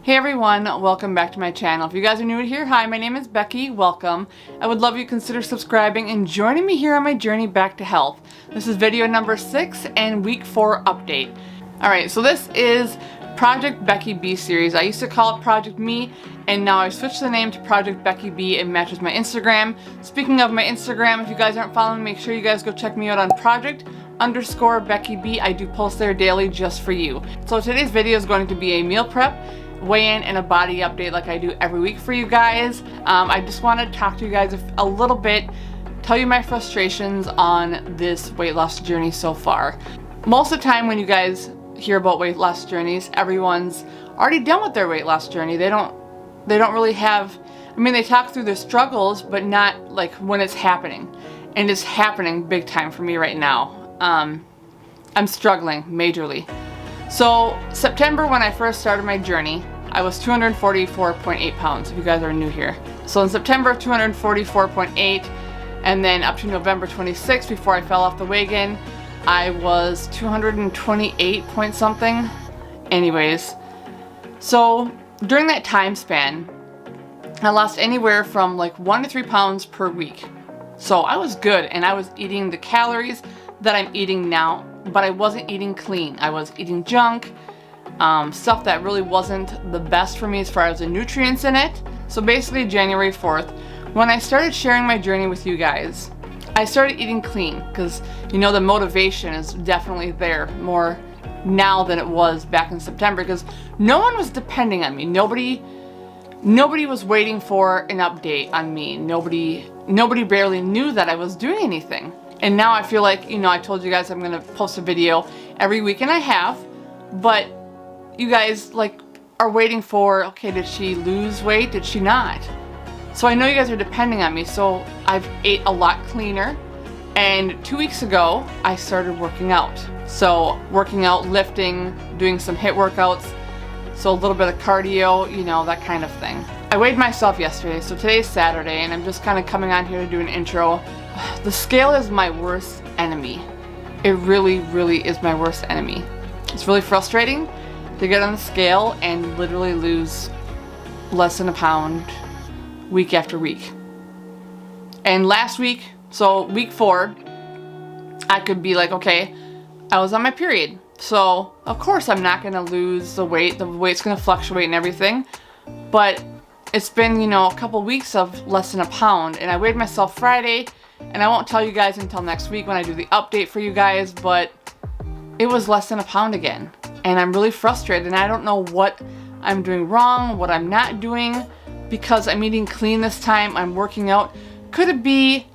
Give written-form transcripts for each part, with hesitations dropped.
Hey everyone, welcome back to my channel. If you guys are new here, hi, my name is Becky, welcome. I would love you to consider subscribing and joining me here on my journey back to health. This is video number 6 and week 4 update. Alright, so this is Project Becky B series. I used to call it Project Me, and now I switched the name to Project Becky B. It matches my Instagram. Speaking of my Instagram, if you guys aren't following, make sure you guys go check me out on Project_Becky B. I do post there daily just for you. So today's video is going to be a meal prep, weigh-in, and a body update like I do every week for you guys. I just want to talk to you guys a little bit, tell you my frustrations on this weight loss journey so far. Most of the time when you guys hear about weight loss journeys, everyone's already done with their weight loss journey. They don't really have, I mean, they talk through their struggles, but not like when it's happening. And it's happening big time for me right now. I'm struggling majorly. So September, when I first started my journey, I was 244.8 pounds, if you guys are new here. So in September, 244.8, and then up to November 26th, before I fell off the wagon, I was 228 point something. Anyways, so during that time span, I lost anywhere from like 1 to 3 pounds per week. So I was good, and I was eating the calories that I'm eating now, but I wasn't eating clean. I was eating junk, stuff that really wasn't the best for me as far as the nutrients in it. So basically January 4th, when I started sharing my journey with you guys, I started eating clean because, you know, the motivation is definitely there more now than it was back in September, because no one was depending on me. Nobody was waiting for an update on me. Nobody barely knew that I was doing anything. And now I feel like, you know, I told you guys I'm gonna post a video every week, and I have, but you guys like are waiting for, okay, did she lose weight? Did she not? So I know you guys are depending on me, so I've ate a lot cleaner. And 2 weeks ago, I started working out. So working out, lifting, doing some HIIT workouts, so a little bit of cardio, you know, that kind of thing. I weighed myself yesterday, so today's Saturday, and I'm just kind of coming on here to do an intro. The scale is my worst enemy. It really, really is my worst enemy. It's really frustrating to get on the scale and literally lose less than a pound week after week. And last week, so week 4, I could be like, okay, I was on my period, so of course I'm not gonna lose the weight. The weight's gonna fluctuate and everything, but it's been, you know, a couple weeks of less than a pound, and I weighed myself Friday, and I won't tell you guys until next week when I do the update for you guys, but it was less than a pound again, and I'm really frustrated, and I don't know what I'm doing wrong, what I'm not doing, because I'm eating clean this time, I'm working out. Could it be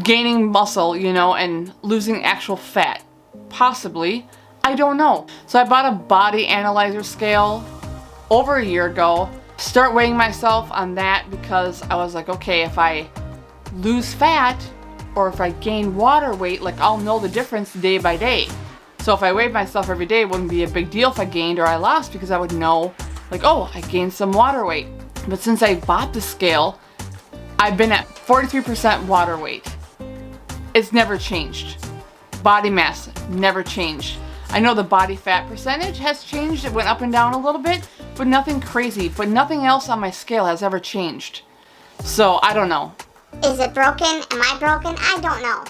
gaining muscle, you know, and losing actual fat? Possibly. I don't know. So I bought a body analyzer scale over a year ago. Start weighing myself on that because I was like, okay, if I lose fat or if I gain water weight, like I'll know the difference day by day. So if I weighed myself every day, it wouldn't be a big deal if I gained or I lost, because I would know, like, oh, I gained some water weight. But since I bought the scale, I've been at 43% water weight. It's never changed. Body mass never changed. I know the body fat percentage has changed. It went up and down a little bit, but nothing crazy. But nothing else on my scale has ever changed. So I don't know. Is it broken? Am I broken? I don't know.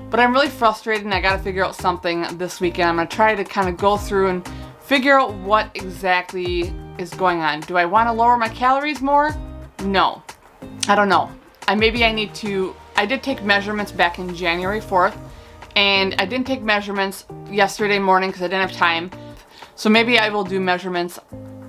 But I'm really frustrated, and I gotta figure out something this weekend. I'm gonna try to kind of go through and figure out what exactly is going on. Do I want to lower my calories more? No. I don't know. I did take measurements back in January 4th, and I didn't take measurements yesterday morning because I didn't have time. So maybe I will do measurements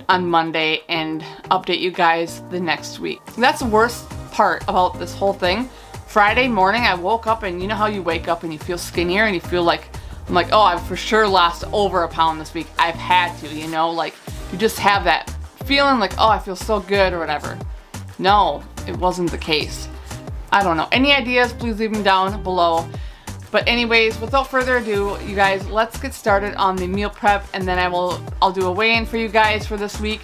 on Monday and update you guys the next week. That's the worst part about this whole thing. Friday morning I woke up, and you know how you wake up and you feel skinnier and you feel like, I'm like, oh, I've for sure lost over a pound this week. I've had to, you know, like you just have that feeling like, oh, I feel so good or whatever. No, it wasn't the case. I don't know. Any ideas, please leave them down below. But anyways, without further ado, you guys, let's get started on the meal prep, and then I'll do a weigh-in for you guys for this week,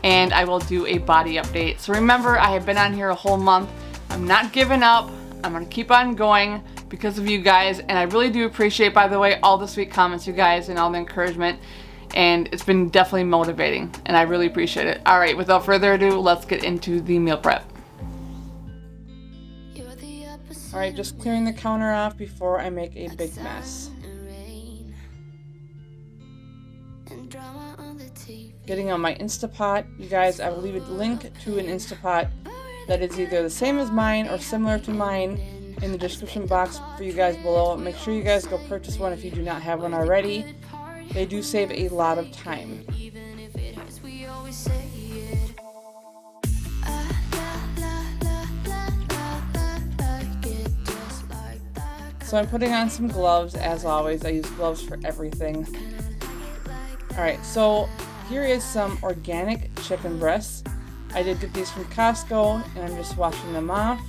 and I will do a body update. So remember, I have been on here a whole month. I'm not giving up. I'm gonna keep on going because of you guys, and I really do appreciate, by the way, all the sweet comments, you guys, and all the encouragement. and it's been definitely motivating, and I really appreciate it. All right, without further ado, let's get into the meal prep. All right, just clearing the counter off before I make a big mess. Getting on my Instapot. You guys, I will leave a link to an Instapot that is either the same as mine or similar to mine in the description box for you guys below. Make sure you guys go purchase one if you do not have one already. They do save a lot of time. So I'm putting on some gloves as always. I use gloves for everything. Alright, so here is some organic chicken breasts. I did get these from Costco and I'm just washing them off.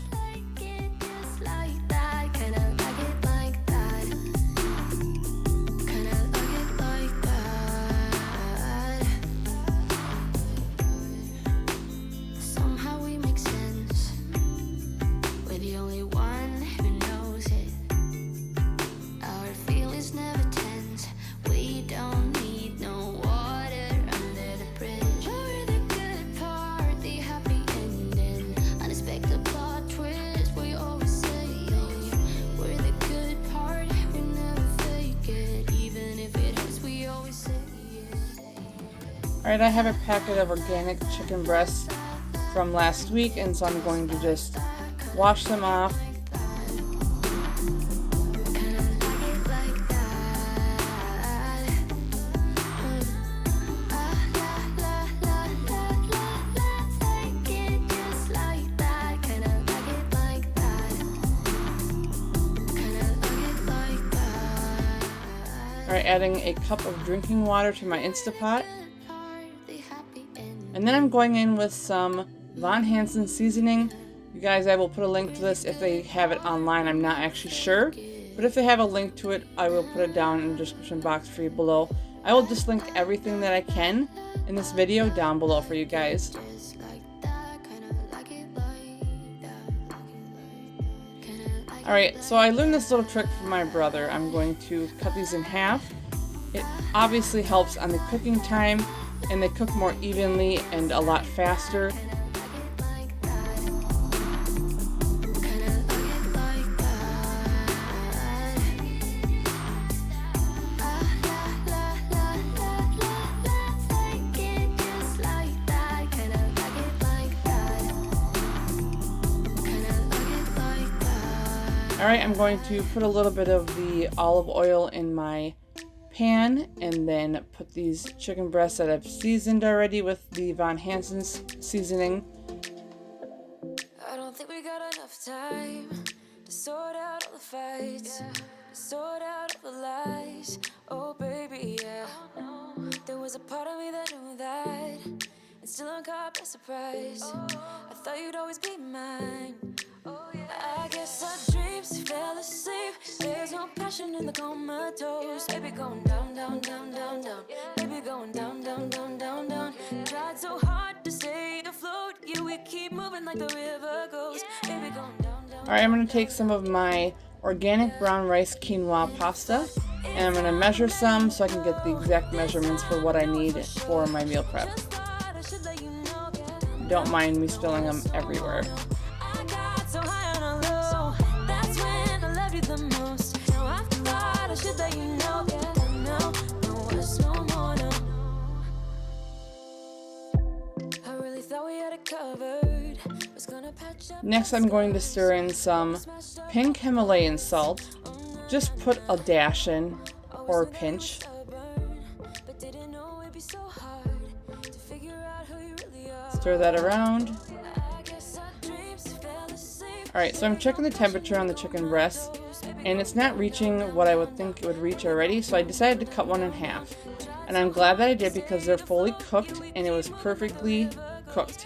Alright, I have a packet of organic chicken breasts from last week, and so I'm going to just wash them off. Alright, adding a cup of drinking water to my Instapot. And then I'm going in with some Von Hansen seasoning. You guys, I will put a link to this if they have it online. I'm not actually sure. But if they have a link to it, I will put it down in the description box for you below. I will just link everything that I can in this video down below for you guys. Alright, so I learned this little trick from my brother. I'm going to cut these in half. It obviously helps on the cooking time, and they cook more evenly and a lot faster. Alright, I'm going to put a little bit of the olive oil in my pan and then put these chicken breasts that I've seasoned already with the Von Hansen seasoning. I don't think we got enough time to sort out all the fights, to sort out all the lies. Oh baby, yeah. There was a part of me that knew that, and still I'm caught by surprise. I thought you'd always be mine. I guess our dreams fell asleep. There's no passion in the comatose. Baby going down, down, down, down, down. Baby going down, down, down, down, down. Tried so hard to stay afloat. Yeah, we keep moving like the river goes. Baby going down, down. Alright, I'm going to take some of my organic brown rice quinoa pasta and I'm going to measure some so I can get the exact measurements for what I need for my meal prep. Don't mind me spilling them everywhere. So high on a low, that's when I loved you the most. Now I thought I should let you know, no words no more, no. I really thought we had it covered. Was gonna patch up. Next, I'm going to stir in some pink Himalayan salt. Just put a dash in, or a pinch. Stir that around. Alright, so I'm checking the temperature on the chicken breast, and it's not reaching what I would think it would reach already, so I decided to cut one in half. And I'm glad that I did because they're fully cooked, and it was perfectly cooked.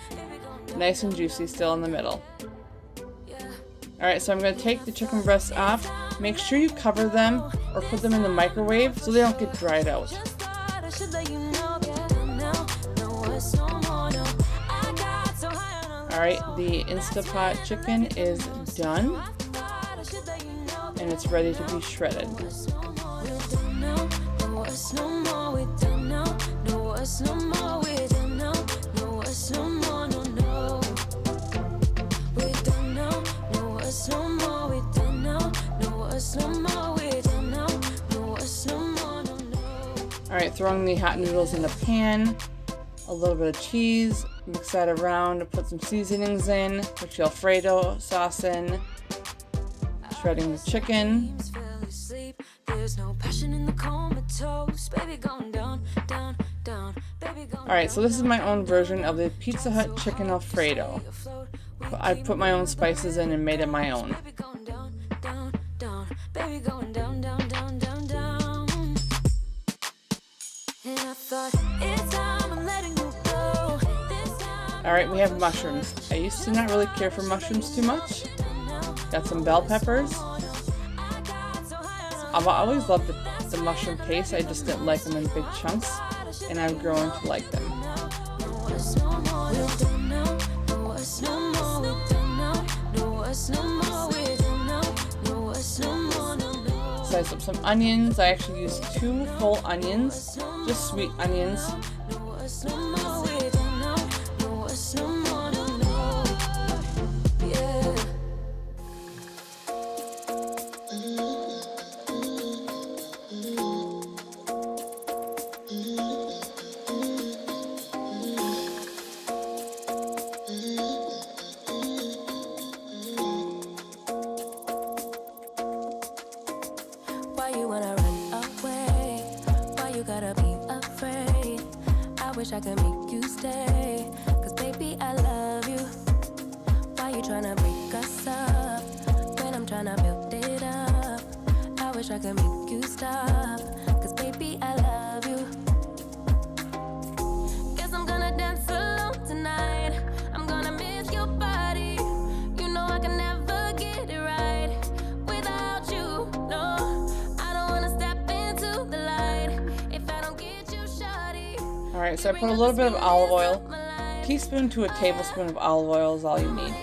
Nice and juicy still in the middle. Alright, so I'm going to take the chicken breasts off. Make sure you cover them or put them in the microwave so they don't get dried out. Alright, the Instapot chicken is done and it's ready to be shredded. us no more, we're done now. No us no more, no, no. We're done now. No us no more, we're done now. No us no more, we're done now. No us no more, no, no. Alright, throwing the hot noodles in a pan, a little bit of cheese, mix that around, put some seasonings in, put your Alfredo sauce in, shredding the chicken. There's no passion in the comatose, baby going down, down, down, baby going. Alright, so this is my own version of the Pizza Hut chicken Alfredo. I put my own spices in and made it my own. Baby going down, down, down, baby going down, down, down, down, down. And I thought it's time I'm letting you go. This time. Alright, we have mushrooms. I used to not really care for mushrooms too much. Got some bell peppers. I've always loved the mushroom taste, I just didn't like them in big chunks, and I've grown to like them. Slice up some onions. I actually used 2 full onions, just sweet onions. Why you wanna run away? Why you gotta be afraid? I wish I could make you stay, 'cause baby I love you. Why you tryna break us up when I'm tryna build it up? I wish I could make you stop, 'cause baby I love you. Guess I'm gonna dance alone tonight. I'm gonna miss your body. You know I can never get it right without you. No, I don't wanna step into the light if I don't get you, shawty. Alright, so I put a little bit of olive oil. A teaspoon to a tablespoon of olive oil is all you need.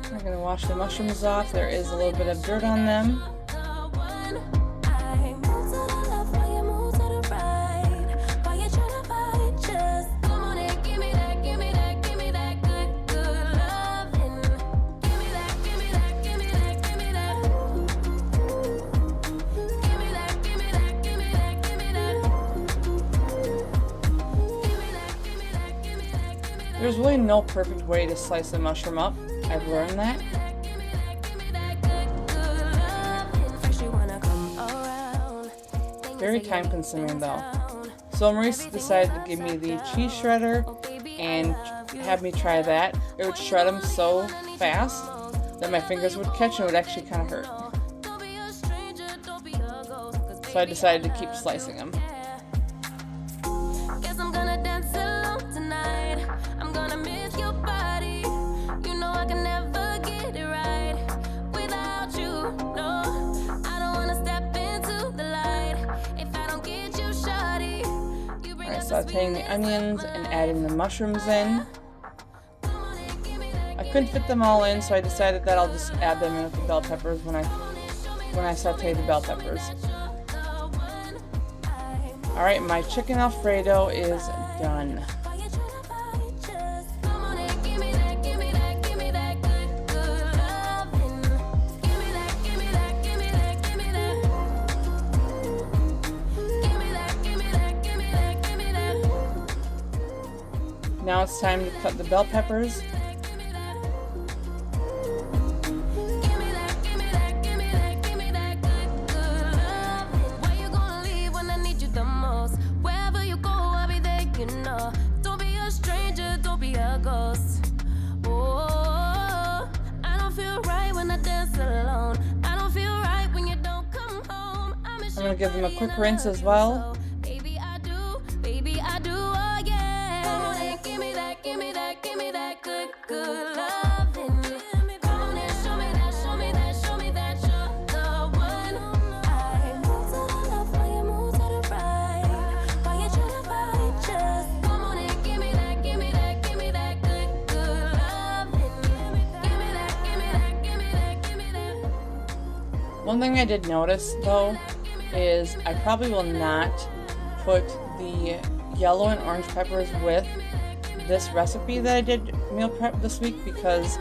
I'm going to wash the mushrooms off. There is a little bit of dirt on them. There's really no perfect way to slice a mushroom up. I've learned that. Very time consuming though. So Maurice decided to give me the cheese shredder and have me try that. It would shred them so fast that my fingers would catch and it would actually kind of hurt. So I decided to keep slicing them. Guess I'm gonna dance alone tonight. I'm gonna miss your body. You know I can never get it right without you. No, I don't wanna step into the light if I don't get you, shawty. You bring Alright, out the sauteing the onions and adding the mushrooms in. I couldn't fit them all in, so I decided that I'll just add them in with the bell peppers when I saute the bell peppers. Alright, my chicken Alfredo is done. Now it's time to cut the bell peppers. I'm gonna give them a quick rinse as well. Baby, I do, oh yeah. Come on and give me that good, good loving. Come on and show me that you're the one. I move to the left while you move to the right. While you tryna fight, just come on and give me that good, good loving. Give me that. One thing I did notice though is I probably will not put the yellow and orange peppers with this recipe that I did meal prep this week because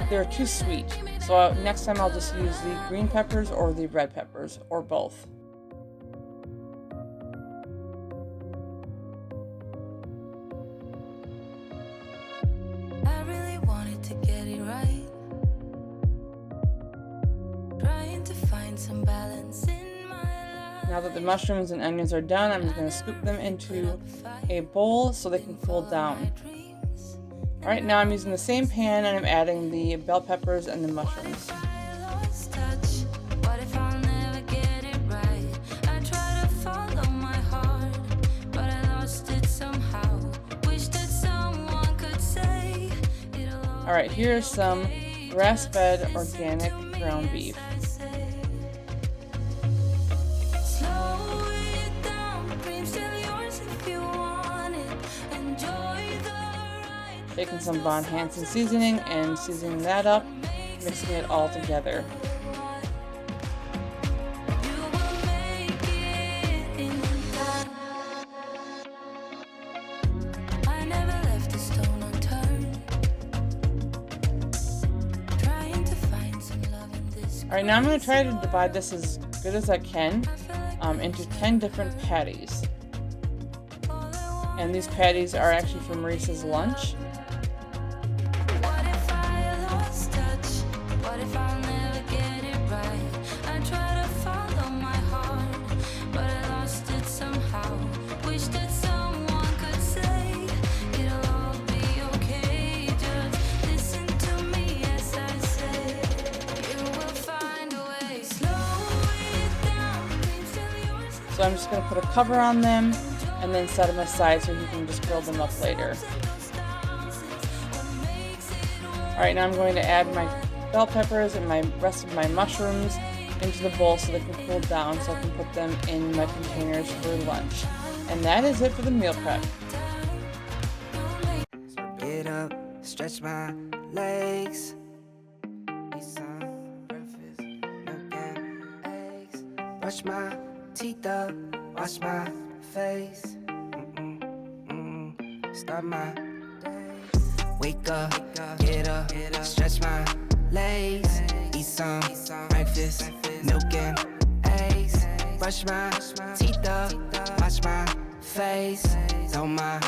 they're too sweet. So next time I'll just use the green peppers or the red peppers or both. I really wanted to get it right. Trying to find some balance in my life. Now that the mushrooms and onions are done, I'm just going to scoop them into a bowl so they can cool down. Alright, now I'm using the same pan and I'm adding the bell peppers and the mushrooms. Alright, here's some grass-fed organic ground beef. Taking some Von Hansen seasoning and seasoning that up, mixing it all together. Alright, now I'm going to try to divide this as good as I can into 10 different patties. And these patties are actually for Maurice's lunch. So I'm just going to put a cover on them and then set them aside so you can just grill them up later. Alright, now I'm going to add my bell peppers and my rest of my mushrooms into the bowl so they can cool down so I can put them in my containers for lunch. And that is it for the meal prep. Get up, stretch my legs. Eat some breakfast, milk and eggs. Brush my teeth up, wash my face. Start my day. Wake up, get up, stretch my legs. Eat some breakfast, milk and eggs. Brush my teeth up, wash my face. Throw my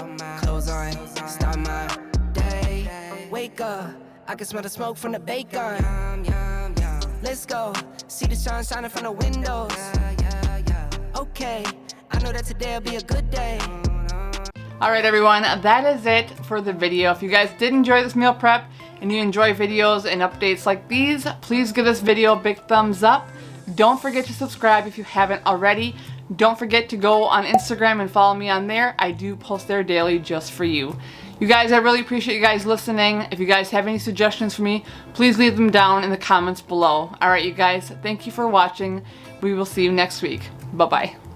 clothes on, start my day. Wake up, I can smell the smoke from the bacon. Let's go, see the sun shining from the windows. Okay, I know that today'll be a good day. Alright everyone, that is it for the video. If you guys did enjoy this meal prep and you enjoy videos and updates like these, please give this video a big thumbs up. Don't forget to subscribe if you haven't already. Don't forget to go on Instagram and follow me on there. I do post there daily just for you. You guys, I really appreciate you guys listening. If you guys have any suggestions for me, please leave them down in the comments below. Alright you guys, thank you for watching. We will see you next week. Bye-bye.